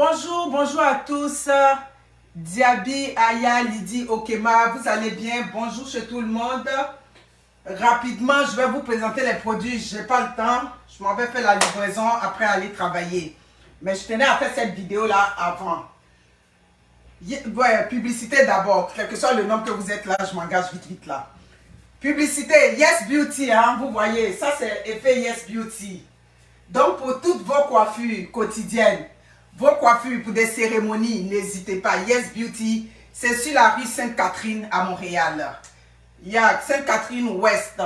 Bonjour, bonjour à tous. Diaby, Aya, Lydie, Okema, vous allez bien? Bonjour chez tout le monde. Rapidement, je vais vous présenter les produits. Je n'ai pas le temps. Je m'en vais faire la livraison après aller travailler. Mais je tenais à faire cette vidéo-là avant. Ouais, publicité d'abord. Quel que soit le nom que vous êtes là, je m'engage vite là. Publicité, Yes Beauty, hein, vous voyez, ça c'est effet Yes Beauty. Donc pour toutes vos coiffures quotidiennes, vos coiffures pour des cérémonies, n'hésitez pas. Yes Beauty, c'est sur la rue Sainte-Catherine à Montréal. Il y a Sainte-Catherine Ouest.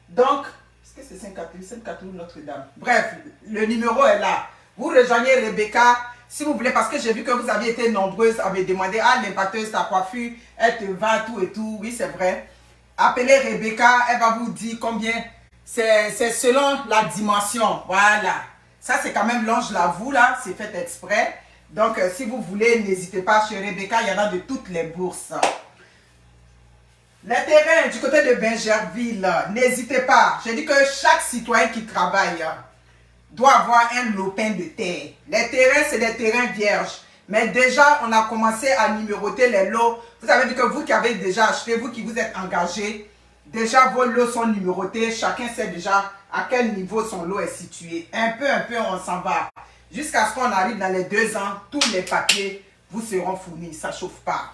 Donc, est-ce que c'est Sainte-Catherine? Sainte-Catherine Notre-Dame. Bref, le numéro est là. Vous rejoignez Rebecca si vous voulez, parce que j'ai vu que vous aviez été nombreuses à me demander, ah, l'impacteuse, ta coiffure, elle te va, tout et tout. Oui, c'est vrai. Appelez Rebecca, elle va vous dire combien. C'est selon la dimension. Voilà. Ça, c'est quand même long, je l'avoue, là. C'est fait exprès. Donc, si vous voulez, n'hésitez pas chez Rebecca. Il y en a de toutes les bourses. Les terrains du côté de Bingerville, n'hésitez pas. J'ai dit que chaque citoyen qui travaille doit avoir un lopin de terre. Les terrains, c'est des terrains vierges. Mais déjà, on a commencé à numéroter les lots. Vous avez vu que vous qui avez déjà acheté, vous qui vous êtes engagés, déjà vos lots sont numérotés. Chacun sait déjà à quel niveau son lot est situé. Un peu, on s'en va. Jusqu'à ce qu'on arrive dans les 2 ans, tous les papiers vous seront fournis. Ça ne chauffe pas.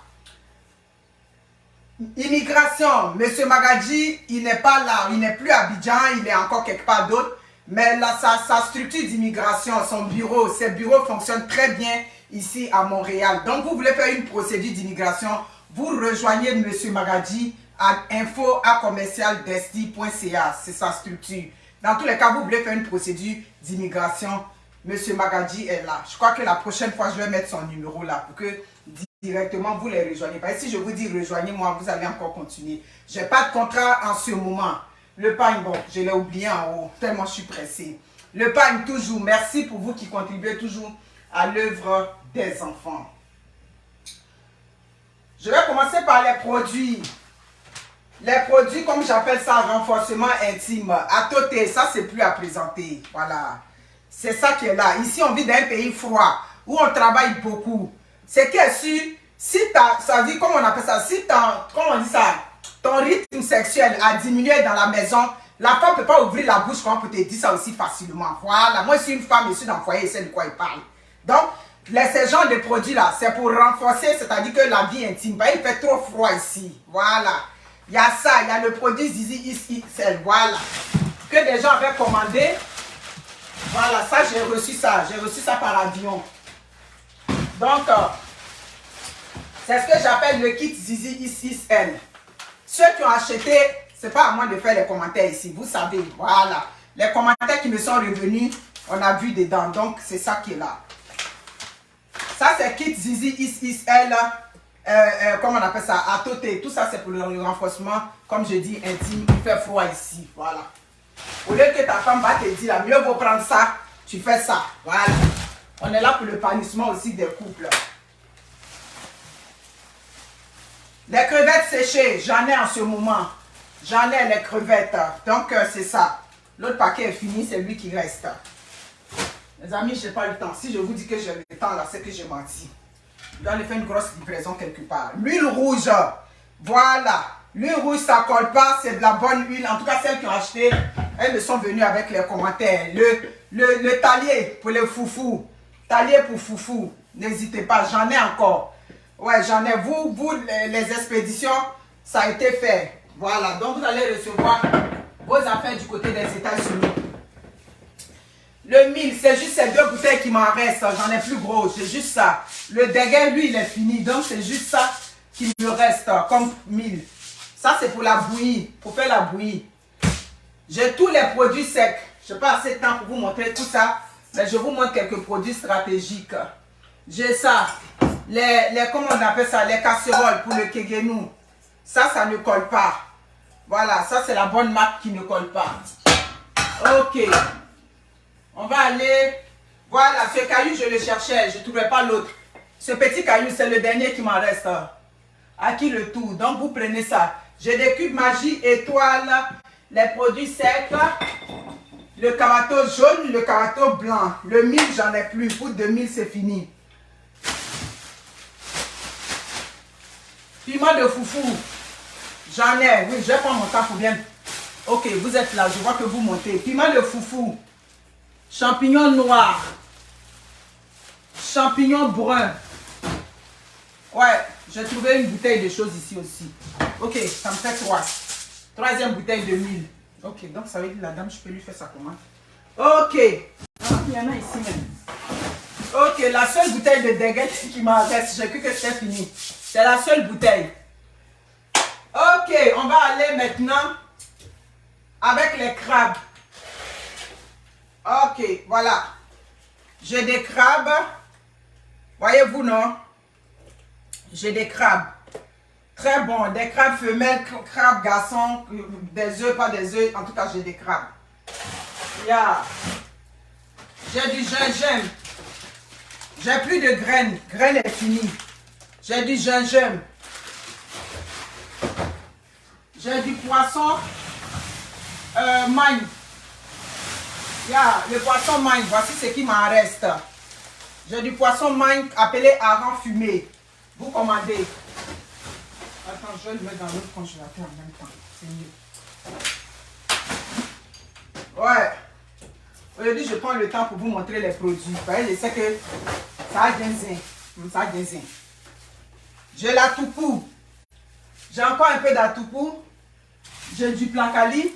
Immigration, M. Magadji, il n'est pas là. Il n'est plus à Abidjan, il est encore quelque part d'autre. Mais là, sa structure d'immigration, son bureau, ses bureaux fonctionnent très bien ici à Montréal. Donc, vous voulez faire une procédure d'immigration, vous rejoignez M. Magadji à info@commercialdesti.ca. C'est sa structure. Dans tous les cas, vous voulez faire une procédure d'immigration, M. Magadji est là. Je crois que la prochaine fois, je vais mettre son numéro là pour que directement vous les rejoignez. Parce que si je vous dis rejoignez-moi, vous allez encore continuer. Je n'ai pas de contrat en ce moment. Le pagne, bon, je l'ai oublié en haut, tellement je suis pressée. Le pagne, toujours. Merci pour vous qui contribuez toujours à l'œuvre des enfants. Je vais commencer par les produits. Les produits, comme j'appelle ça, renforcement intime. À côté, ça, c'est plus à présenter. Voilà. C'est ça qui est là. Ici, on vit dans un pays froid, où on travaille beaucoup. C'est que si ça dit, comment on appelle ça, si comment on dit ça, ton rythme sexuel a diminué dans la maison, la femme ne peut pas ouvrir la bouche pour te dire ça aussi facilement. Voilà, moi je suis une femme, je suis dans le foyer, je sais de quoi il parle. Donc, ces genres de produits-là, c'est pour renforcer, c'est-à-dire que la vie intime, il fait trop froid ici. Voilà. Il y a ça, il y a le produit Zizi XXL, voilà. Que des gens avaient commandé. Voilà, ça j'ai reçu ça par avion. Donc, c'est ce que j'appelle le kit Zizi XXL. Ceux qui ont acheté, ce n'est pas à moi de faire les commentaires ici, vous savez, voilà. Les commentaires qui me sont revenus, on a vu dedans, donc c'est ça qui est là. Ça c'est kit Zizi XXL, comment on appelle ça, à côté. Tout ça c'est pour le renforcement, comme je dis, intime, il fait froid ici, voilà. Au lieu que ta femme va te dire, mieux vaut prendre ça, tu fais ça, voilà. On est là pour le panissement aussi des couples. Les crevettes séchées, j'en ai en ce moment. J'en ai les crevettes. Donc, c'est ça. L'autre paquet est fini, c'est lui qui reste. Les amis, je n'ai pas le temps. Si je vous dis que j'ai le temps, là, c'est que j'ai menti. Je dois aller faire une grosse livraison quelque part. L'huile rouge, voilà. L'huile rouge, ça ne colle pas, c'est de la bonne huile. En tout cas, celles qui ont acheté, elles me sont venues avec les commentaires. Le talier pour les foufous. Talier pour foufou. N'hésitez pas, j'en ai encore. Ouais, j'en ai. Vous, les expéditions, ça a été fait. Voilà, donc vous allez recevoir vos affaires du côté des États-Unis. Le 1000, c'est juste ces 2 bouteilles qui m'en restent. J'en ai plus gros, c'est juste ça. Le dégain, lui, il est fini. Donc, c'est juste ça qui me reste comme 1000. Ça, c'est pour la bouillie, pour faire la bouillie. J'ai tous les produits secs. Je n'ai pas assez de temps pour vous montrer tout ça. Mais je vous montre quelques produits stratégiques. J'ai ça. Comment on appelle ça? Les casseroles pour le kegenou. Ça ne colle pas. Voilà, ça c'est la bonne marque qui ne colle pas. Ok. On va aller. Voilà, ce caillou, je le cherchais. Je ne trouvais pas l'autre. Ce petit caillou, c'est le dernier qui m'en reste. À qui le tour? Donc, vous prenez ça. J'ai des cubes magie, étoiles, les produits secs. Le cavato jaune, le cavato blanc. Le 1000, j'en ai plus. Pour 2000, c'est fini. Piment de foufou. J'en ai. Oui, je vais prendre mon temps pour bien. Ok, vous êtes là. Je vois que vous montez. Piment de foufou. Champignons noirs. Champignons bruns. Ouais, j'ai trouvé une bouteille de choses ici aussi. Ok, ça me fait 3. Troisième bouteille de 1000. Ok, donc ça veut dire que la dame, je peux lui faire sa commande. Ok. Ah, il y en a ici même. Ok, la seule bouteille de déguette qui m'en reste. J'ai cru que c'était fini. C'est la seule bouteille. Ok, on va aller maintenant avec les crabes. Ok, voilà. J'ai des crabes. Voyez-vous, non? J'ai des crabes. Très bon. Des crabes femelles, crabes garçons, des œufs, pas des œufs. En tout cas, j'ai des crabes. Yeah. J'ai du gingembre. J'ai plus de graines. Graines est fini. J'ai du gingembre. J'ai du poisson magne. Yeah, le poisson magne. Voici ce qui m'en reste. J'ai du poisson magne appelé hareng fumé. Vous commandez. Attends, je vais le mettre dans l'autre congélateur en même temps. C'est mieux. Ouais. Aujourd'hui, je prends le temps pour vous montrer les produits. Vous voyez, je sais que ça a bien zin. Ça a bien zin. J'ai la toupou. J'ai encore un peu d'atoupou. J'ai du placali.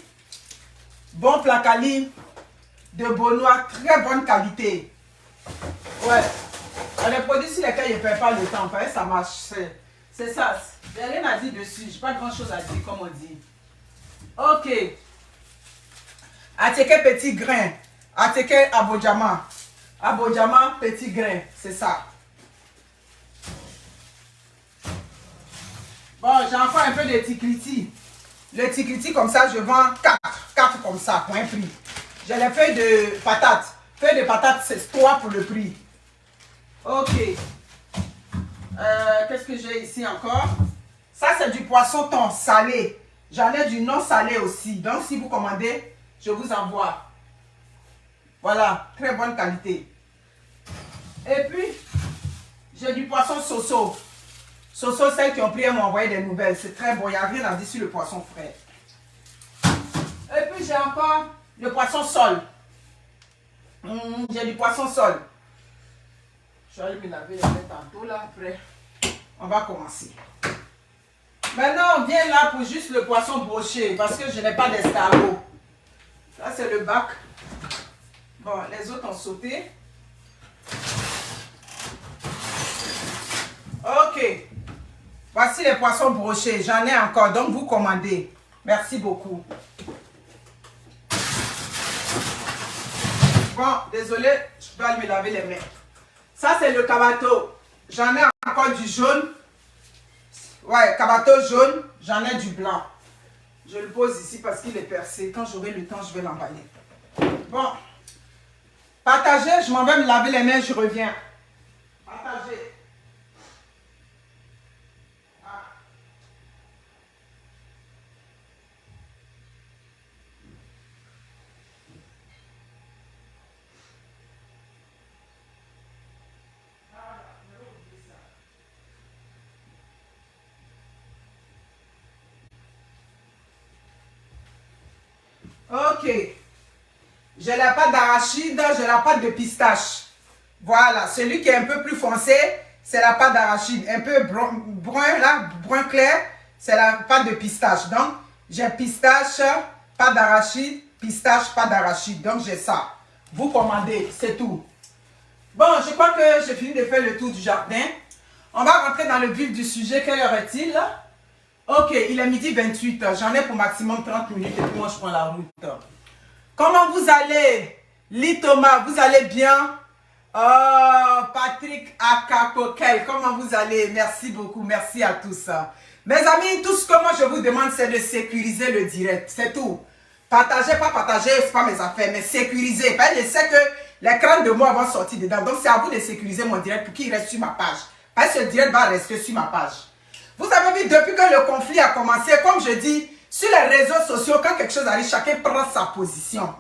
Bon placali. De Beaunois. Très bonne qualité. Ouais. Les produits sur lesquels je ne perds pas le temps. Vous voyez, ça marche. C'est ça. Il n'y a rien à dire dessus. Je n'ai pas grand chose à dire, comme on dit. Ok. Attiqué petit grain. Attiqué abodjama. Abodjama petit grain. C'est ça. Bon, j'ai encore un peu de tikliti. Le tikliti, comme ça, je vends 4. 4 comme ça, pour un prix. J'ai les feuilles de patates. Feuilles de patates, c'est 3 pour le prix. Ok. Qu'est-ce que j'ai ici encore? Ça, c'est du poisson thon salé. J'en ai du non salé aussi. Donc, si vous commandez, je vous envoie. Voilà, très bonne qualité. Et puis, j'ai du poisson soso. Soso, celles qui ont pris et m'ont envoyé des nouvelles. C'est très bon. Il n'y a rien à dire sur le poisson frais. Et puis, j'ai encore le poisson sol. J'ai du poisson sol. Je vais aller me laver les mains tantôt là. Après, on va commencer. Maintenant, on vient là pour juste le poisson broché. Parce que je n'ai pas d'escargot. Là, c'est le bac. Bon, les autres ont sauté. Ok. Voici les poissons brochés. J'en ai encore. Donc, vous commandez. Merci beaucoup. Bon, désolé. Je dois aller me laver les mains. Ça, c'est le cavato. J'en ai encore du jaune. Ouais, cavato jaune. J'en ai du blanc. Je le pose ici parce qu'il est percé. Quand j'aurai le temps, je vais l'emballer. Bon. Partagez. Je m'en vais me laver les mains. Je reviens. Partagez. Ok. J'ai la pâte d'arachide, j'ai la pâte de pistache. Voilà, celui qui est un peu plus foncé, c'est la pâte d'arachide. Un peu brun là, brun clair, c'est la pâte de pistache. Donc, j'ai pistache, pâte d'arachide, pistache, pâte d'arachide. Donc, j'ai ça. Vous commandez, c'est tout. Bon, je crois que j'ai fini de faire le tour du jardin. On va rentrer dans le vif du sujet. Quelle heure est-il? Ok, il est midi 28. J'en ai pour maximum 30 minutes et puis moi je prends la route. Comment vous allez? Lee Thomas, vous allez bien? Oh, Patrick Akakokel, comment vous allez? Merci beaucoup, merci à tous. Mes amis, tout ce que moi je vous demande, c'est de sécuriser le direct. C'est tout. Partagez, pas partager, c'est pas mes affaires, mais sécuriser. Parce que je sais que les crânes de moi vont sortir dedans. Donc c'est à vous de sécuriser mon direct pour qu'il reste sur ma page. Parce que le direct va rester sur ma page. Vous avez vu, depuis que le conflit a commencé, comme je dis, sur les réseaux sociaux, quand quelque chose arrive, chacun prend sa position.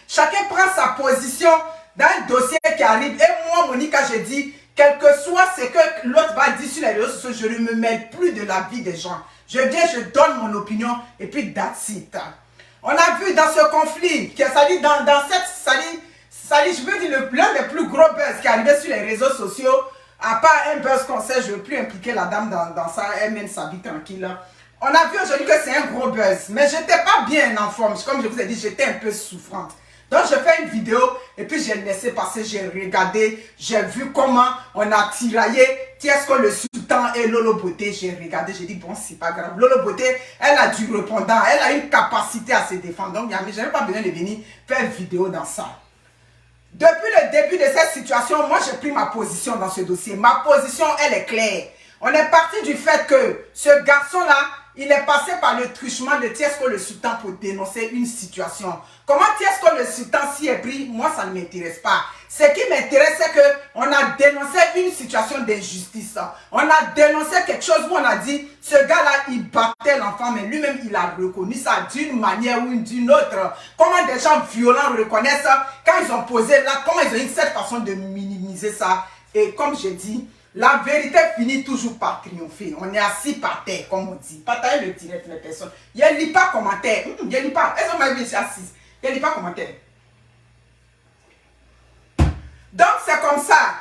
Chacun prend sa position dans un dossier qui arrive. Et moi, Monica, j'ai dit, quel que soit ce que l'autre va dire sur les réseaux sociaux, je ne me mêle plus de la vie des gens. Je viens, je donne mon opinion et puis that's it. On a vu dans ce conflit, qui a sali dans cette je veux dire, l'un des plus gros buzz qui est arrivé sur les réseaux sociaux, à part un buzz qu'on sait, je ne veux plus impliquer la dame dans ça, elle mène sa vie tranquille. On a vu aujourd'hui que c'est un gros buzz, mais je n'étais pas bien en forme. Comme je vous ai dit, j'étais un peu souffrante. Donc, je fais une vidéo et puis j'ai laissé passer, j'ai regardé, j'ai vu comment on a tiraillé Tiesco le Sultan et Lolo Beauté. J'ai regardé, j'ai dit, bon, c'est pas grave. Lolo Beauté, elle a du répondant, elle a une capacité à se défendre. Donc, je n'ai pas besoin de venir faire une vidéo dans ça. Depuis le début de cette situation, moi, j'ai pris ma position dans ce dossier. Ma position, elle est claire. On est parti du fait que ce garçon-là, il est passé par le truchement de Tiesco le Sultan pour dénoncer une situation. Comment Tiesco le Sultan s'y est pris, moi ça ne m'intéresse pas. Ce qui m'intéresse, c'est qu'on a dénoncé une situation d'injustice. On a dénoncé quelque chose où on a dit, ce gars-là, il battait l'enfant, mais lui-même, il a reconnu ça d'une manière ou d'une autre. Comment des gens violents reconnaissent ça quand ils ont posé là, comment ils ont eu cette façon de minimiser ça. Et comme j'ai dit, la vérité finit toujours par triompher. On est assis par terre, comme on dit. Partagez le direct, les personnes. Il ne lit pas commentaire. Il ne lit pas. Elles ont même vu assises. Il ne lit pas commentaire. Donc, c'est comme ça.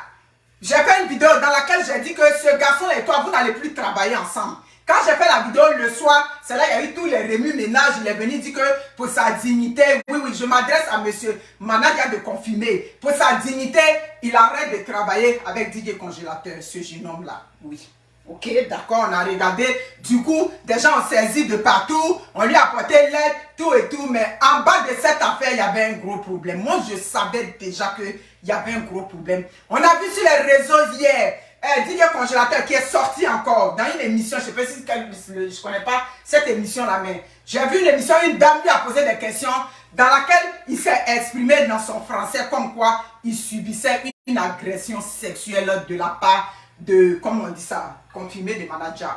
J'ai fait une vidéo dans laquelle j'ai dit que ce garçon et toi, vous n'allez plus travailler ensemble. Quand j'ai fait la vidéo le soir, c'est là qu'il y a eu tous les remue-ménages. Il est venu dire que pour sa dignité, oui, je m'adresse à monsieur Manadia de confirmer. Pour sa dignité, il arrête de travailler avec Didier Congélateur, ce jeune homme-là. Oui. Ok, d'accord, on a regardé. Du coup, des gens ont saisi de partout. On lui a apporté l'aide, tout et tout. Mais en bas de cette affaire, il y avait un gros problème. Moi, je savais déjà qu'il y avait un gros problème. On a vu sur les réseaux hier, Didier Congélateur qui est sorti encore dans une émission, je ne sais pas si je ne connais pas cette émission-là, mais j'ai vu une émission, une dame lui a posé des questions dans laquelle il s'est exprimé dans son français comme quoi il subissait une agression sexuelle de la part de, comment on dit ça, confirmé des managers.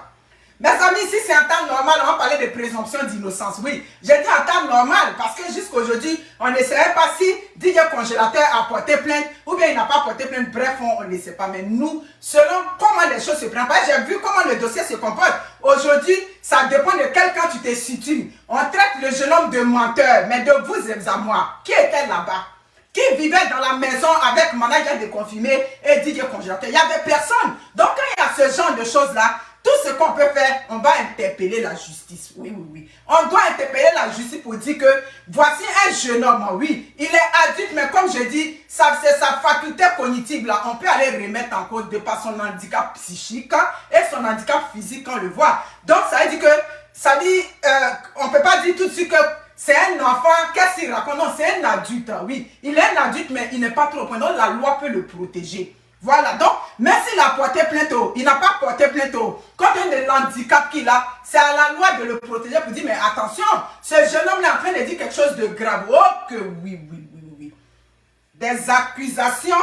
Mes amis, si c'est en temps normal, on va parler de présomption d'innocence. Oui, j'ai dit en temps normal parce que jusqu'à aujourd'hui, on ne savait pas si Didier Congélateur a porté plainte ou bien il n'a pas porté plainte. Bref, on ne sait pas. Mais nous, selon comment les choses se prennent, j'ai vu comment le dossier se comporte. Aujourd'hui, ça dépend de quel camp tu te situes. On traite le jeune homme de menteur, mais de vous et à moi. Qui était là-bas? Qui vivait dans la maison avec manager de confirmé et Didier Congélateur? Il n'y avait personne. Donc, quand il y a ce genre de choses-là, tout ce qu'on peut faire, on va interpeller la justice. Oui, oui, oui. On doit interpeller la justice pour dire que voici un jeune homme, oui. Il est adulte, mais comme je dis, c'est sa faculté cognitive là. On peut aller remettre en cause de par son handicap psychique et son handicap physique, on le voit. Donc, ça veut dire que, on ne peut pas dire tout de suite que c'est un enfant, qu'est-ce qu'il raconte? Non, c'est un adulte, oui. Il est un adulte, mais il n'est pas trop au point. Donc, la loi peut le protéger. Voilà, donc, même s'il a porté plainte, il n'a pas porté plainte, compte tenu de l'handicap qu'il a, c'est à la loi de le protéger pour dire, mais attention, ce jeune homme est en train de dire quelque chose de grave. Oh que oui, oui, oui, oui. Des accusations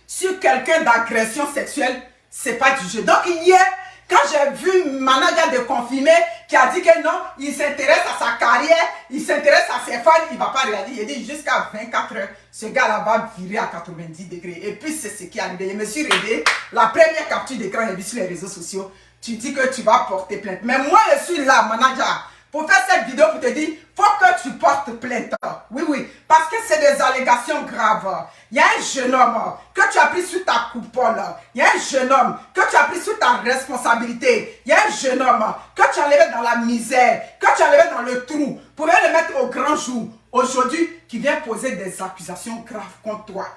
sur quelqu'un d'agression sexuelle, c'est pas du jeu. Donc, hier, quand j'ai vu Manadia de confirmer qui a dit que non, il s'intéresse à sa carrière, il s'intéresse à ses fans, il ne va pas regarder. Il dit jusqu'à 24 heures, ce gars-là va virer à 90 degrés. Et puis c'est ce qui est arrivé. Je me suis réveillé, la première capture d'écran, j'ai vu sur les réseaux sociaux, tu dis que tu vas porter plainte. Mais moi, je suis là, Manadia, pour faire cette vidéo pour te dire, faut que tu portes plainte. Oui, oui, parce que c'est des allégations graves. Il y a un jeune homme que tu as pris sous ta coupole. Il y a un jeune homme que tu as pris sous ta responsabilité. Il y a un jeune homme que tu as enlevé dans la misère, que tu as enlevé dans le trou, pour le mettre au grand jour. Aujourd'hui, qui vient poser des accusations graves contre toi.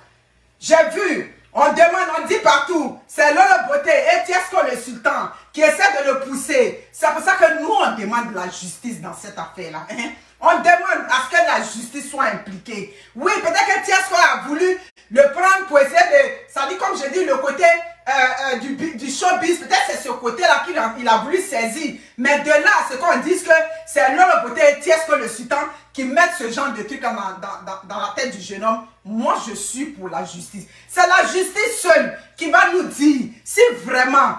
J'ai vu, on demande, on dit partout, c'est Lolo Beauté et Tiesco le Sultan qui essaie de le pousser. C'est pour ça que nous, on demande la justice dans cette affaire-là. Hein? On demande à ce que la justice soit impliquée. Oui, peut-être que Tiesco a voulu le prendre pour essayer de... Ça dit, comme je dis, le côté du showbiz, peut-être c'est ce côté-là qu'il a voulu saisir. Mais de là, ce qu'on dit que c'est Lolo Beauté et Tiesco le Sultan qui mettent ce genre de trucs dans la tête du jeune homme. Moi, je suis pour la justice. C'est la justice seule qui va nous dire si vraiment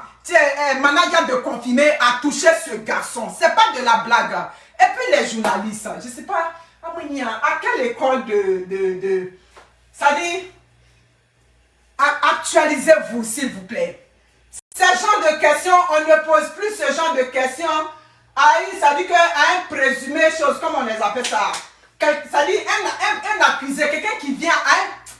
Manadia de confirmer a touché ce garçon. C'est pas de la blague. Et puis les journalistes, je sais pas, à mon à quelle école ça dit, actualisez-vous s'il vous plaît. Ce genre de questions, on ne pose plus ce genre de questions ça dit qu'à un présumé chose, comme on les appelle ça. Ça dit un accusé, quelqu'un qui vient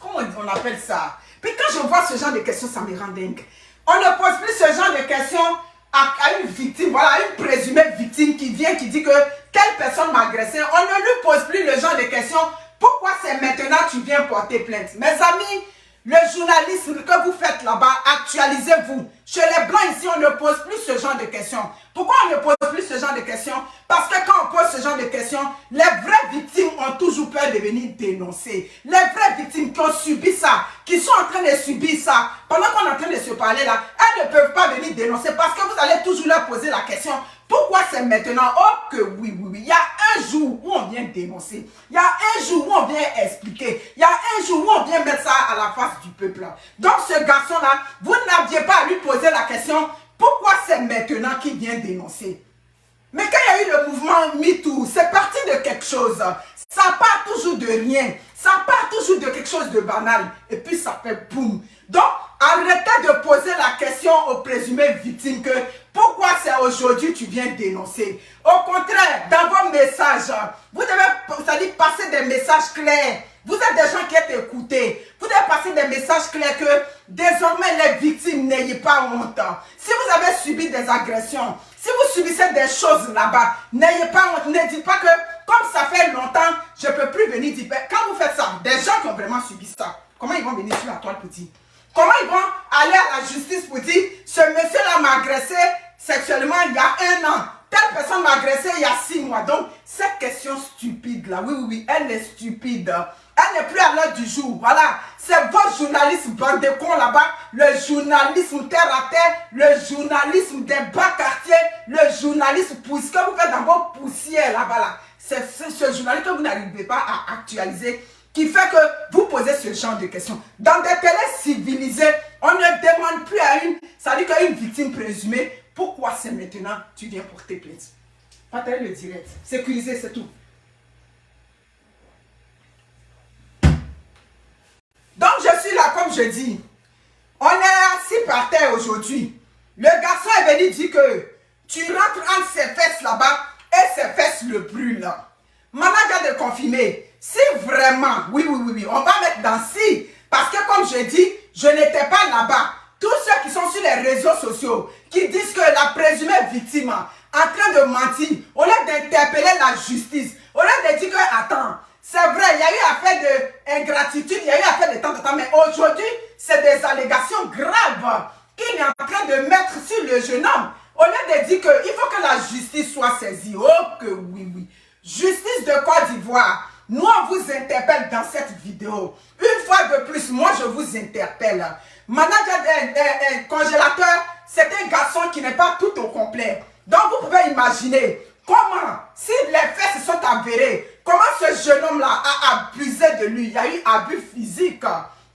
comment on appelle ça. Puis quand je vois ce genre de questions, ça me rend dingue. On ne pose plus ce genre de questions à une victime, voilà, une présumée victime qui vient, qui dit que telle personne m'a agressé. On ne lui pose plus le genre de questions. Pourquoi c'est maintenant que tu viens porter plainte? Mes amis, le journalisme que vous faites là-bas, actualisez-vous. Chez les Blancs ici, on ne pose plus ce genre de questions. Pourquoi on ne pose plus ce genre de questions? Parce que quand on pose ce genre de questions, les vraies victimes ont toujours peur de venir dénoncer. Les vraies victimes qui ont subi ça, qui sont en train de subir ça, pendant qu'on est en train de se parler là, elles ne peuvent pas venir dénoncer parce que vous allez toujours leur poser la question. Pourquoi c'est maintenant? Oh que oui. Il y a un jour où on vient dénoncer. Il y a un jour où on vient expliquer. Il y a un jour où on vient mettre ça à la face du peuple. Donc ce garçon-là, vous n'aviez pas à lui poser la question, pourquoi c'est maintenant qu'il vient dénoncer? Mais quand il y a eu le mouvement MeToo, c'est parti de quelque chose. Ça part toujours de rien. Ça part toujours de quelque chose de banal. Et puis ça fait boum. Donc, arrêtez de poser la question aux présumées victimes que pourquoi c'est aujourd'hui tu viens dénoncer. Au contraire, dans vos messages, vous devez passer des messages clairs. Vous êtes des gens qui êtes écoutés. Vous devez passer des messages clairs que désormais les victimes n'ayez pas honte. Si vous avez subi des agressions, si vous subissez des choses là-bas, n'ayez pas honte. Ne dites pas que comme ça fait longtemps, je ne peux plus venir dire. Quand vous faites ça, des gens qui ont vraiment subi ça, comment ils vont venir sur la toile pour dire? Comment ils vont aller à la justice pour dire ce monsieur-là m'a agressé sexuellement il y a 1 an. Telle personne m'a agressé il y a 6 mois. Donc, cette question stupide-là, oui, elle est stupide. Elle n'est plus à l'heure du jour. Voilà. C'est votre journalisme bande de cons là-bas. Le journalisme terre à terre. Le journalisme des bas quartiers. Le journalisme que vous faites dans vos poussières là-bas. Là. C'est ce journalisme que vous n'arrivez pas à actualiser qui fait que vous posez ce genre de questions. Dans des télés civilisées, on ne demande plus à une victime présumée pourquoi c'est maintenant tu viens porter plainte. Partager le direct. Sécuriser, c'est tout. Donc, je suis là, comme je dis. On est assis par terre aujourd'hui. Le garçon est venu dire que tu rentres entre ses fesses là-bas et ses fesses le brûlent. Maman vient de confirmer. Si vraiment, oui, on va mettre dans si. Parce que comme je dis, je n'étais pas là-bas. Tous ceux qui sont sur les réseaux sociaux, qui disent que la présumée victime en train de mentir, au lieu d'interpeller la justice, au lieu de dire que, attends, c'est vrai, il y a eu affaire d'ingratitude, il y a eu affaire de temps, mais aujourd'hui, c'est des allégations graves qu'il est en train de mettre sur le jeune homme. Au lieu de dire qu'il faut que la justice soit saisie. Oh que oui. Justice de Côte d'Ivoire. Nous, on vous interpelle dans cette vidéo. Une fois de plus, moi, je vous interpelle. Manager d'un congélateur, c'est un garçon qui n'est pas tout au complet. Donc, vous pouvez imaginer comment, si les faits se sont avérés, comment ce jeune homme-là a abusé de lui. Il y a eu abus physique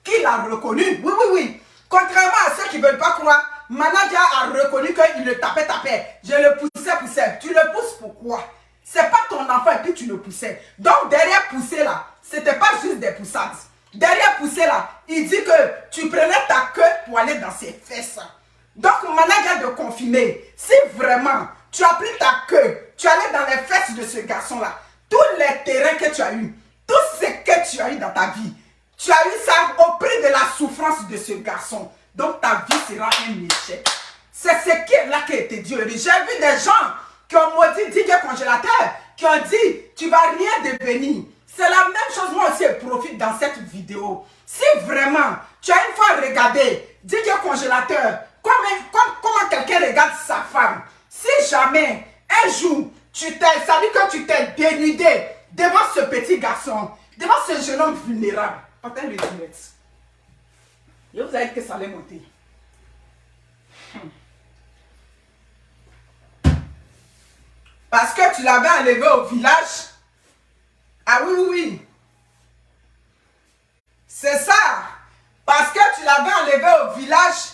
qu'il a reconnu. Oui. Contrairement à ceux qui ne veulent pas croire, manager a reconnu qu'il le tapait. Je le poussais. Tu le pousses pourquoi? C'est pas ton enfant et puis tu le poussais. Donc derrière pousser là, c'était pas juste des poussades. Derrière pousser là, il dit que tu prenais ta queue pour aller dans ses fesses. Donc manager de confirmer, si vraiment tu as pris ta queue, tu allais dans les fesses de ce garçon là, tous les terrains que tu as eu, tout ce que tu as eu dans ta vie, tu as eu ça au prix de la souffrance de ce garçon. Donc ta vie sera un échec. C'est ce qui est là qui a été dit. J'ai vu des gens qui ont maudit DJ Congélateur, qui ont dit, tu vas rien devenir. C'est la même chose, moi aussi, je profite dans cette vidéo. Si vraiment, tu as une fois regardé DJ Congélateur, comment quelqu'un regarde sa femme, si jamais, un jour, ça dit que tu t'es dénudé devant ce petit garçon, devant ce jeune homme vulnérable, partez le direct. Je vous ai dit que ça allait monter. Parce que tu l'avais enlevé au village. Ah oui. C'est ça. Parce que tu l'avais enlevé au village,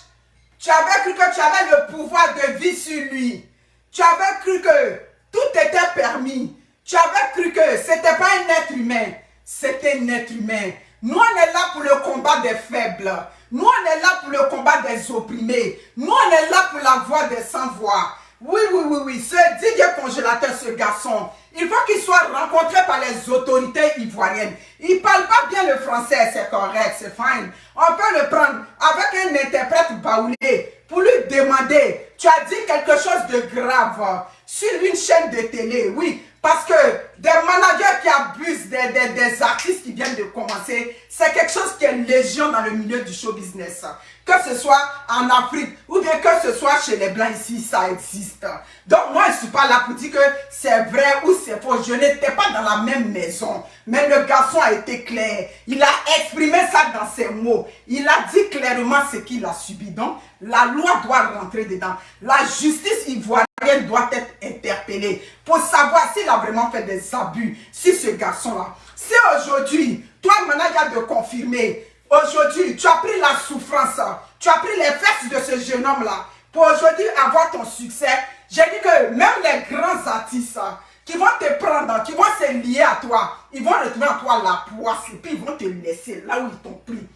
tu avais cru que tu avais le pouvoir de vie sur lui. Tu avais cru que tout était permis. Tu avais cru que ce n'était pas un être humain. C'était un être humain. Nous, on est là pour le combat des faibles. Nous, on est là pour le combat des opprimés. Nous, on est là pour la voix des sans-voix. Oui, oui, oui, oui. Ce Didier Congélateur, ce garçon, il faut qu'il soit rencontré par les autorités ivoiriennes. Il ne parle pas bien le français, c'est correct, c'est fine. On peut le prendre avec un interprète baoulé pour lui demander, tu as dit quelque chose de grave sur une chaîne de télé, oui. Parce que des managers qui abusent des artistes qui viennent de commencer, c'est quelque chose qui est légion dans le milieu du show business. Que ce soit en Afrique ou bien que ce soit chez les Blancs ici, ça existe. Donc moi, je ne suis pas là pour dire que c'est vrai ou c'est faux. Je n'étais pas dans la même maison. Mais le garçon a été clair. Il a exprimé ça dans ses mots. Il a dit clairement ce qu'il a subi. Donc, la loi doit rentrer dedans. La justice ivoirienne doit être interpellée pour savoir s'il a vraiment fait des abus sur ce garçon-là. Si aujourd'hui, toi, manager, de confirmer, aujourd'hui, tu as pris la souffrance, tu as pris les fesses de ce jeune homme-là pour aujourd'hui avoir ton succès. J'ai dit que même les grands artistes qui vont te prendre, qui vont se lier à toi, ils vont retrouver en toi la poisse et puis ils vont te laisser là où ils t'ont pris.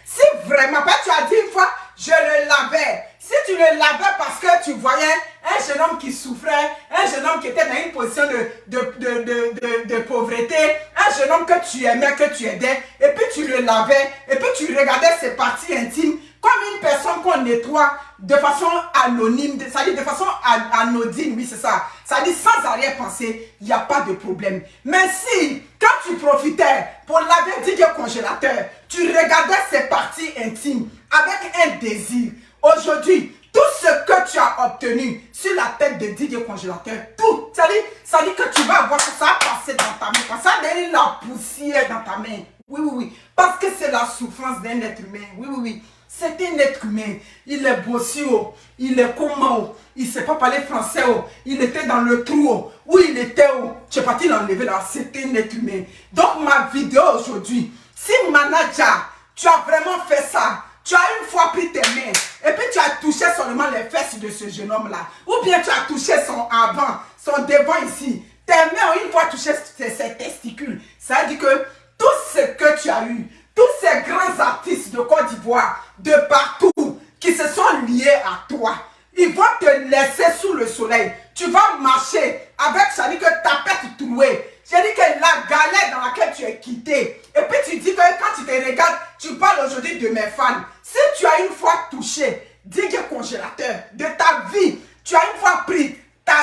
Si vraiment, tu as dit une fois, je le lavais. Si tu le lavais parce que tu voyais un jeune homme qui souffrait, un jeune homme qui était dans une position de pauvreté, un jeune homme que tu aimais, que tu aidais, et puis tu le lavais, et puis tu regardais ses parties intimes comme une personne qu'on nettoie de façon anonyme, c'est-à-dire de façon anodine, oui c'est ça, c'est-à-dire sans arrière-pensée, il n'y a pas de problème. Mais si, quand tu profitais pour laver Didier Congélateur, tu regardais ses parties intimes avec un désir, aujourd'hui, tout ce que tu as obtenu sur la tête de Didier Congélateur, tout, ça dit que tu vas avoir ça passer dans ta main, ça donne la poussière dans ta main. Oui, oui, oui, parce que c'est la souffrance d'un être humain, oui, oui, oui. C'est un être humain, il est bossu, il est comment, il ne sait pas parler français, il était dans le trou, où il était, je n'ai pas dit l'enlever là, c'est un être humain. Donc ma vidéo aujourd'hui, si manager, tu as vraiment fait ça, tu as une fois pris tes mains, et puis tu as touché seulement les fesses de ce jeune homme là, ou bien tu as touché son avant, son devant ici, tes mains ont une fois touché ses testicules, ça veut dire que tout ce que tu as eu, tous ces grands artistes de Côte d'Ivoire, de partout, qui se sont liés à toi, ils vont te laisser sous le soleil. Tu vas marcher avec, ça dit que ta tête trouée. J'ai dit que la galère dans laquelle tu es quitté. Et puis tu dis que quand tu te regardes, tu parles aujourd'hui de mes fans. Si tu as une fois touché Didier Congélateur de ta vie, tu as une fois pris ta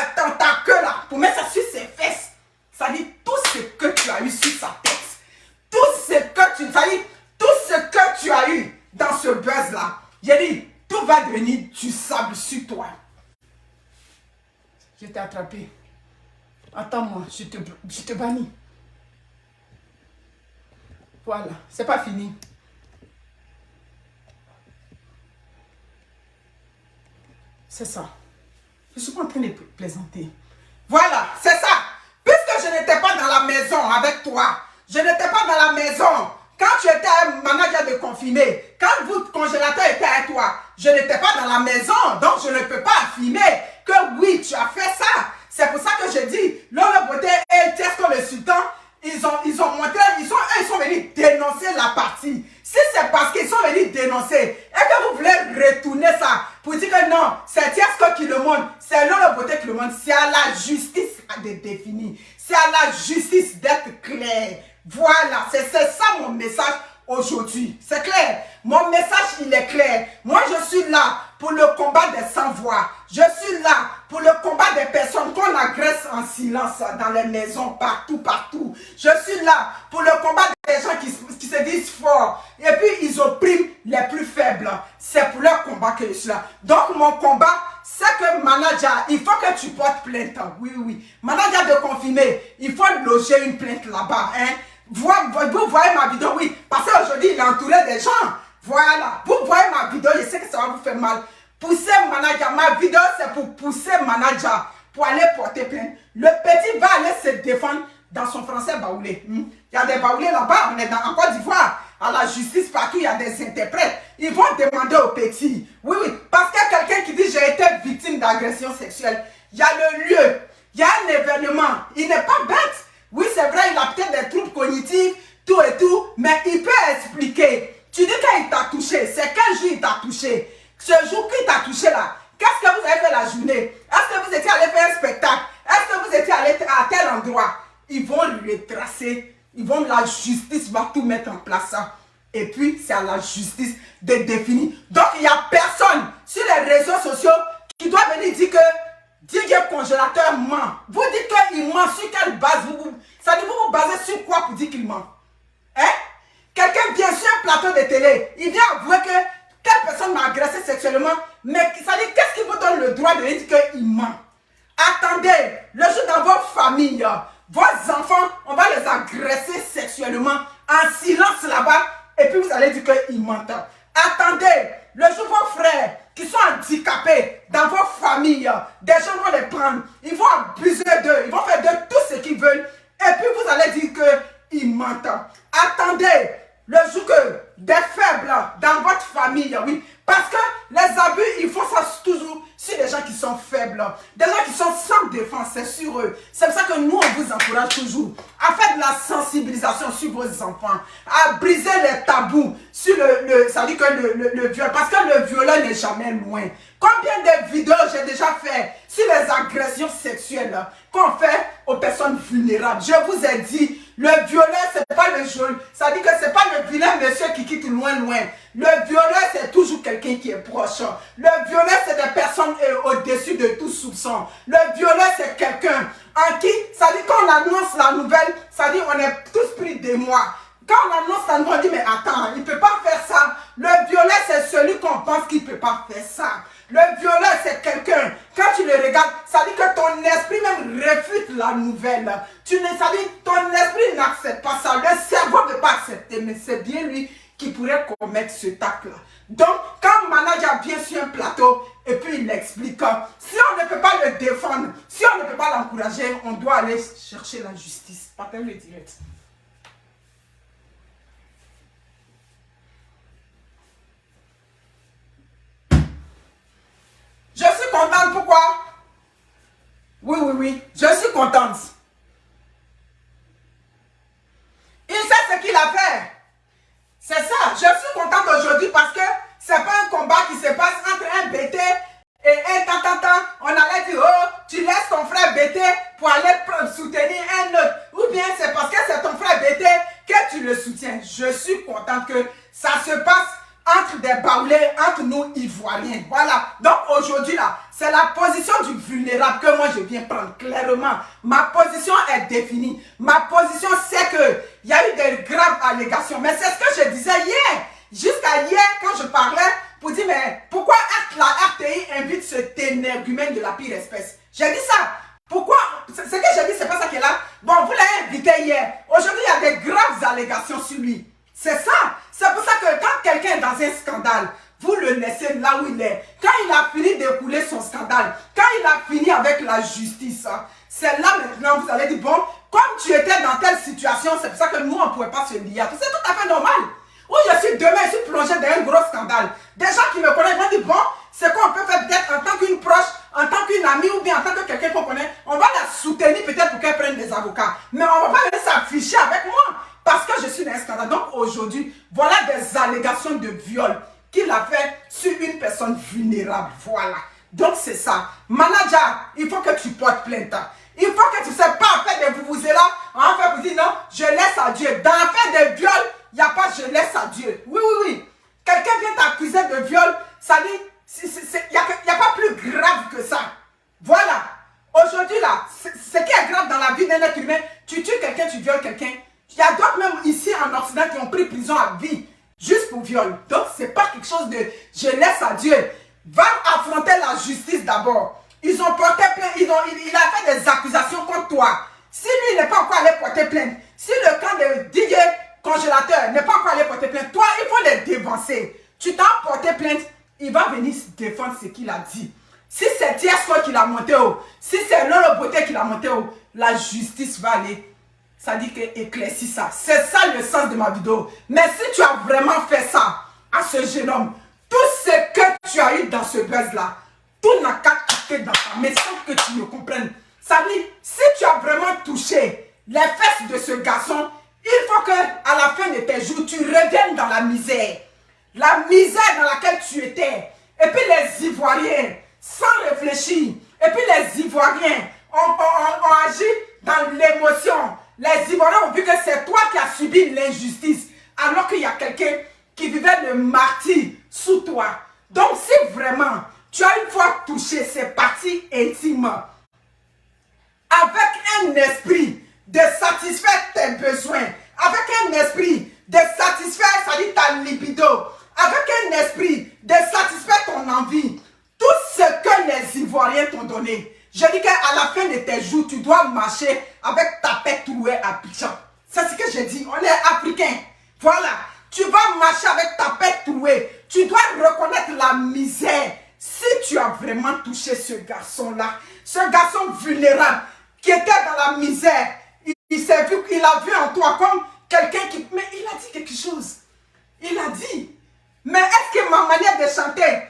queue là pour mettre ça sur ses fesses. Ça dit tout ce que tu as eu sur sa tête. Tout ce que tu as eu dans ce buzz là, j'ai dit, tout va devenir du sable sur toi. Je t'ai attrapé. Attends-moi, je te bannis. Voilà, c'est pas fini. C'est ça. Je suis pas en train de plaisanter. Voilà, c'est ça. Puisque je n'étais pas dans la maison avec toi, je n'étais pas dans la maison. Quand tu étais un manager de confiné, quand votre congélateur était à toi, je n'étais pas dans la maison, donc je ne peux pas affirmer que oui, tu as fait ça. C'est pour ça que je dis, Lolo Beauté et Tiesco le Sultan, ils ont montré, ils sont venus dénoncer la partie. Si c'est parce qu'ils sont venus dénoncer et que vous voulez retourner ça pour dire que non, c'est Tiesco qui le montre, c'est Lolo Beauté qui le montre, c'est à la justice de définir, c'est à la justice d'être clair. Voilà, c'est ça mon message aujourd'hui. C'est clair. Mon message, il est clair. Moi, je suis là pour le combat des sans-voix. Je suis là pour le combat des personnes qu'on agresse en silence dans les maisons, partout, partout. Je suis là pour le combat des gens qui se disent forts. Et puis, ils oppriment les plus faibles. C'est pour leur combat que je suis là. Donc, mon combat, c'est que manager, il faut que tu portes plainte. Oui, oui, oui. Manager de confirmer, il faut loger une plainte là-bas. Hein. Vous voyez ma vidéo, oui, parce qu'aujourd'hui, il est entouré des gens. Voilà, vous voyez ma vidéo, je sais que ça va vous faire mal. Poussez manager, ma vidéo, c'est pour pousser manager, pour aller porter plainte. Le petit va aller se défendre dans son français baoulé. Il y a des baoulés là-bas, on est en Côte d'Ivoire. À la justice, partout, il y a des interprètes. Ils vont demander au petit. Oui, oui, parce qu'il y a quelqu'un qui dit, j'ai été victime d'agression sexuelle. Il y a le lieu. Il y a un événement. Il n'est pas bête. Oui, c'est vrai, il a peut-être des troubles cognitifs, tout et tout, mais il peut expliquer. Tu dis qu'il t'a touché. C'est quel jour il t'a touché? Ce jour qu'il t'a touché là, qu'est-ce que vous avez fait la journée? Est-ce que vous étiez allé faire un spectacle? Est-ce que vous étiez allé à tel endroit? Ils vont retracer. La justice va tout mettre en place. Et puis, c'est à la justice de définir. Donc, il n'y a personne sur les réseaux sociaux qui doit venir dire que Didier Congélateur ment. Vous dites qu'il ment sur quelle base? Ça dit, vous vous basez sur quoi pour dire qu'il ment? Hein? Quelqu'un vient sur un plateau de télé, il vient avouer que telle personne m'a agressé sexuellement, mais ça dit, qu'est-ce qui vous donne le droit de dire qu'il ment? Attendez, le jour dans vos familles, vos enfants, on va les agresser sexuellement en silence là-bas, et puis vous allez dire qu'ils mentent. Attendez, le jour vos frères qui sont handicapés dans vos familles, des gens vont les prendre, ils vont abuser d'eux, ils vont faire d'eux tout ce qu'ils veulent, et puis vous allez dire qu'ils mentent. Attendez, le jour que des faibles dans votre famille, oui, parce que les abus, il faut ça toujours sur des gens qui sont faibles, des gens qui sont sans défense, c'est sur eux. C'est pour ça que nous, on vous encourage toujours à faire de la sensibilisation sur vos enfants, à briser les tabous sur ça dit que le viol, parce que le violeur n'est jamais loin. Combien de vidéos j'ai déjà fait sur les agressions sexuelles qu'on fait aux personnes vulnérables? Je vous ai dit, le violeur, c'est pas le jeu. Ça dit que c'est pas le vilain monsieur qui quitte loin. Le violeur, c'est toujours quelqu'un qui est proche. Le violeur, c'est des personnes au-dessus de tout soupçon. Le violeur, c'est quelqu'un en qui, ça dit quand on annonce la nouvelle, ça dit on est tous pris d'émoi. Quand on annonce la nouvelle, on dit mais attends, il ne peut pas faire ça. Le violeur, c'est celui qu'on pense qu'il ne peut pas faire ça. Le violeur, c'est quelqu'un, quand tu le regardes, ça dit que ton esprit même refute la nouvelle. Ça dit ton esprit n'accepte pas ça. Le cerveau ne peut pas accepter, mais c'est bien lui qui pourrait commettre ce acte-là. Donc, quand manager vient sur un plateau et puis il explique, si on ne peut pas le défendre, si on ne peut pas l'encourager, on doit aller chercher la justice. Partez le direct. Je suis contente, pourquoi? Oui, je suis contente. Il sait ce qu'il a fait. C'est ça, je suis contente aujourd'hui parce que c'est pas un combat qui se passe entre un BT et un tant. On allait dire, oh, tu laisses ton frère BT pour aller soutenir un autre. Ou bien c'est parce que c'est ton frère BT que tu le soutiens. Je suis contente que ça se passe entre des baoulés, entre nous Ivoiriens. Voilà. Donc aujourd'hui là, c'est la position du vulnérable que moi je viens prendre clairement. Ma position est définie. Ma position c'est que il y a eu des graves allégations. Mais c'est ce que je disais hier. Jusqu'à hier, quand je parlais, pour dire mais pourquoi la RTI invite cet énergumène de la pire espèce? J'ai dit ça. Pourquoi? Ce que j'ai dit, c'est pas ça qui est là. Bon, vous l'avez invité hier. Aujourd'hui, il y a des graves allégations sur lui. C'est ça. C'est pour ça que quand quelqu'un est dans un scandale, vous le laissez là où il est. Quand il a fini d'écouler son scandale, quand il a fini avec la justice, c'est là maintenant vous allez dire, bon, comme tu étais dans telle situation, c'est pour ça que nous, on ne pouvait pas se lier. C'est tout à fait normal. Ou je suis demain, je suis plongé dans un gros scandale. Des gens qui me connaissent vont dire, bon, c'est quoi on peut faire peut-être en tant qu'une proche, en tant qu'une amie ou bien en tant que quelqu'un qu'on connaît. On va la soutenir peut-être pour qu'elle prenne des avocats. Mais on ne va pas venir s'afficher avec moi. Parce que je suis dans un scandale. Donc aujourd'hui, voilà des allégations de viol qu'il a fait sur une personne vulnérable. Voilà. Donc c'est ça. Manager, il faut que tu portes plainte. Il faut que tu ne sais pas faire des vous là. En fait, vous dites non, je laisse à Dieu. Dans l'affaire de viol, il n'y a pas je laisse à Dieu. Oui. Quelqu'un vient t'accuser de viol, ça dit, il n'y a pas plus grave que ça. Voilà. Aujourd'hui là, ce qui est grave dans la vie d'un être humain, tu tues quelqu'un, tu violes quelqu'un. Il y a d'autres même ici en Occident qui ont pris prison à vie juste pour viol. Donc c'est pas quelque chose de je laisse à Dieu. Va affronter la justice d'abord. Ils ont porté plainte, il a fait des accusations contre toi. Si lui n'est pas encore allé porter plainte, si le camp de Didier Congélateur n'est pas encore allé porter plainte, toi il faut les dévancer. Tu t'as porté plainte, il va venir défendre ce qu'il a dit. Si c'est Tiesto qui l'a monté haut, si c'est Lolo Beauté qui l'a monté haut, la justice va aller. Ça dit que éclaircit ça. C'est ça le sens de ma vidéo. Mais si tu as vraiment fait ça à ce jeune homme, tout ce que tu as eu dans ce buzz là, tout n'a qu'à quitter dans ta maison que tu me comprennes. Ça dit, si tu as vraiment touché les fesses de ce garçon, il faut que à la fin de tes jours, tu reviennes dans la misère. La misère dans laquelle tu étais. Et puis les Ivoiriens, sans réfléchir, et puis les Ivoiriens ont agi dans l'émotion. Les Ivoiriens ont vu que c'est toi qui as subi l'injustice, alors qu'il y a quelqu'un qui vivait le martyre sous toi. Donc si vraiment tu as une fois touché ces parties intimes, avec un esprit de satisfaire tes besoins, avec un esprit de satisfaire, ça dit ta libido, avec un esprit de satisfaire ton envie, tout ce que les Ivoiriens t'ont donné, je dis qu'à la fin de tes jours, tu dois marcher avec ta tête trouée à Abidjan. C'est ce que j'ai dit, on est africains. Voilà, tu vas marcher avec ta tête trouée. Tu dois reconnaître la misère. Si tu as vraiment touché ce garçon-là, ce garçon vulnérable qui était dans la misère, il s'est vu, il a vu en toi comme quelqu'un qui... Mais il a dit quelque chose. Il a dit, mais est-ce que ma manière de chanter,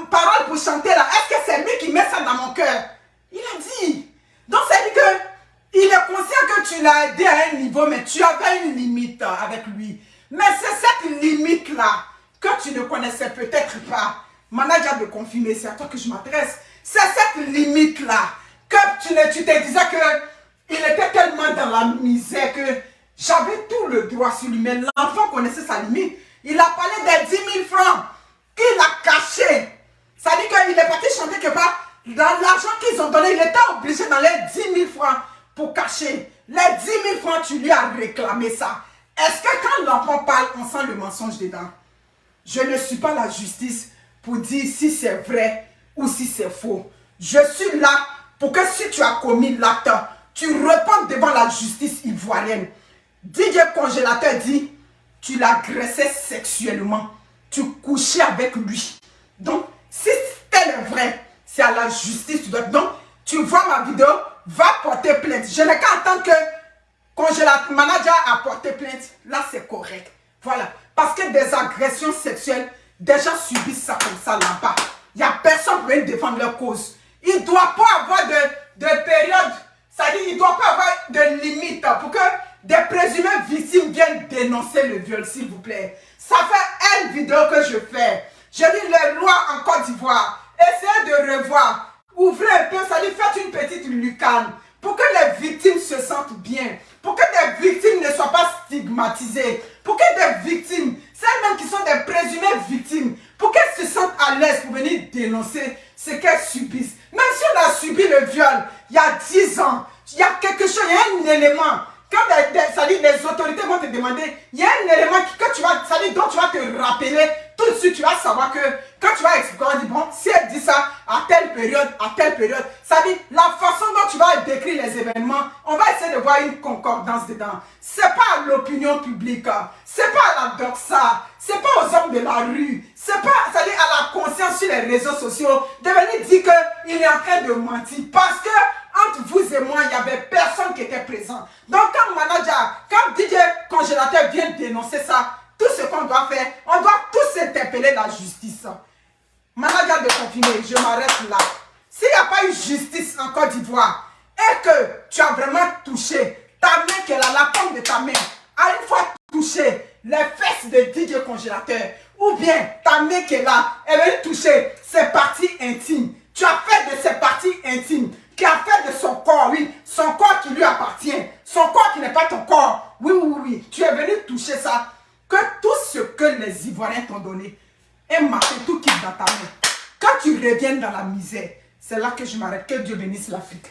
parole pour chanter là, est-ce que c'est lui qui met ça dans mon cœur? Il a dit. Donc ça veut dire que il est conscient que tu l'as aidé à un niveau, mais tu avais une limite avec lui. Mais c'est cette limite-là que tu ne connaissais peut-être pas. Manager de confirmer, c'est à toi que je m'adresse. C'est cette limite-là que tu te disais qu'il était tellement dans la misère que j'avais tout le droit sur lui. Mais l'enfant connaissait sa limite. Il a parlé des 10 000 francs qu'il a cachés. Ça dit qu'il est parti chanter quelque part. Dans l'argent qu'ils ont donné, il était obligé d'aller 10 000 francs pour cacher. Les 10 000 francs, tu lui as réclamé ça. Est-ce que quand l'enfant parle, on sent le mensonge dedans? Je ne suis pas la justice pour dire si c'est vrai ou si c'est faux. Je suis là pour que si tu as commis l'acte, tu réponds devant la justice ivoirienne. DJ Congélateur dit, tu l'agressais sexuellement. Tu couchais avec lui. Donc, si c'est le vrai, c'est à la justice. Donc, tu vois ma vidéo, va porter plainte. Je n'ai qu'à attendre que Congélateur manager a porté plainte. Là, c'est correct. Voilà. Parce que des agressions sexuelles, des gens subissent ça comme ça là-bas. Il n'y a personne pour défendre leur cause. Il ne doit pas avoir de période, c'est-à-dire il ne doit pas avoir de limite pour que des présumées victimes viennent dénoncer le viol, s'il vous plaît. Ça fait une vidéo que je fais. Je dis les lois en Côte d'Ivoire. Essayez de revoir. Ouvrez un peu, c'est-à-dire faites une petite lucarne pour que les victimes se sentent bien. Pour que des victimes ne soient pas stigmatisées. Pour que des victimes, celles-mêmes qui sont des présumées victimes, pour qu'elles se sentent à l'aise pour venir dénoncer ce qu'elles subissent. Même si on a subi le viol il y a 10 ans, il y a quelque chose, il y a un élément. Quand les autorités vont te demander, il y a un élément que tu vas, dont tu vas te rappeler, tout de suite tu vas savoir que quand tu vas expliquer, on dit bon, si elle dit ça à telle période, ça dit la façon dont tu vas décrire les événements, on va essayer de voir une concordance dedans. C'est pas à l'opinion publique, c'est pas à la doxa, c'est pas aux hommes de la rue, c'est pas, à la conscience sur les réseaux sociaux de venir dire qu'il est en train de mentir parce que entre vous et moi, il n'y avait personne qui était présent. Donc, quand DJ Congélateur vient dénoncer ça, tout ce qu'on doit faire, on doit tous interpeller la justice. Manager de confirmer, je m'arrête là. S'il n'y a pas eu justice en Côte d'Ivoire et que tu as vraiment touché ta main qui est là, la paume de ta main, a une fois touché les fesses de DJ Congélateur, ou bien ta main qui est là, elle veut toucher ses parties intimes. Tu as fait de ses parties intimes, qui a fait de son corps, oui, son corps qui lui appartient, son corps qui n'est pas ton corps. Oui, oui, oui, tu es venu toucher ça. Que tout ce que les Ivoiriens t'ont donné est marqué, tout quitte dans ta main. Quand tu reviens dans la misère, c'est là que je m'arrête. Que Dieu bénisse l'Afrique.